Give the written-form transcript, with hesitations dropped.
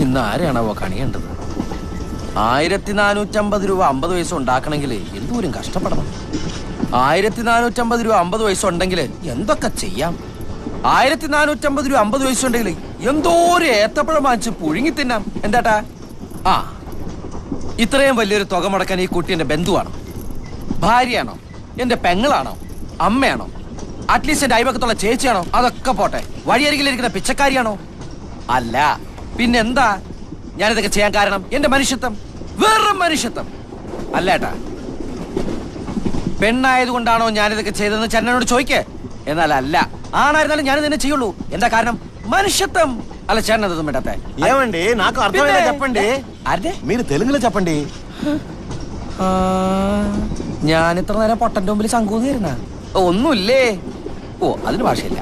ഇന്ന് ആരെയാണാവോ കണിയേണ്ടത്? 1450 രൂപ 50 വയസ്സ് ഉണ്ടാക്കണമെങ്കിൽ എന്തോരം കഷ്ടപ്പെടണം. 1450 രൂപ 50 വയസ്സുണ്ടെങ്കിൽ എന്തൊക്കെ ചെയ്യാം. 1450 രൂപ 50 വയസ്സുണ്ടെങ്കിൽ എന്തോരം ഏത്തപ്പഴം വാങ്ങിച്ച് പുഴുങ്ങി തിന്നാം. എന്താട്ടാ? ആ, ഇത്രയും വലിയൊരു തുക മുടക്കാൻ ഈ കുട്ടി എന്റെ ബന്ധുവാണോ, ഭാര്യയാണോ, എന്റെ പെങ്ങളാണോ, അമ്മയാണോ, അറ്റ്ലീസ്റ്റ് എന്റെ അയൽവക്കത്തുള്ള ചേച്ചിയാണോ? അതൊക്കെ പോട്ടെ, വഴിയരികിലിരിക്കുന്ന പിച്ചക്കാരിയാണോ? അല്ല, പിന്നെന്താ ഞാനിതൊക്കെ ചെയ്യാൻ കാരണം? എന്റെ മനുഷ്യത്വം, വേറെ മനുഷ്യത്വം. അല്ല ഏട്ടാ, പെണ്ണായതുകൊണ്ടാണോ ഞാനിതൊക്കെ ചെയ്തതെന്ന് ചേട്ടനോട് ചോദിക്കേ. എന്നാൽ അല്ല, ആണായിരുന്നാലും ഞാനിത് തന്നെ ചെയ്യുള്ളൂ. എന്താ കാരണം? మనిషిత్వం. అలా చేరనదు మేడతే ఏమండి నాకు అర్థమైంది చెప్పండి. అదే మీరు తెలుగులో చెప్పండి. ഞാൻ ഇത്ര നേരം പൊട്ടന്റെ മുമ്പിൽ ശങ്കൂന്നിരുന്ന ഒന്നുമില്ലേ? ഓ അതിന് ഭാഷയില്ല.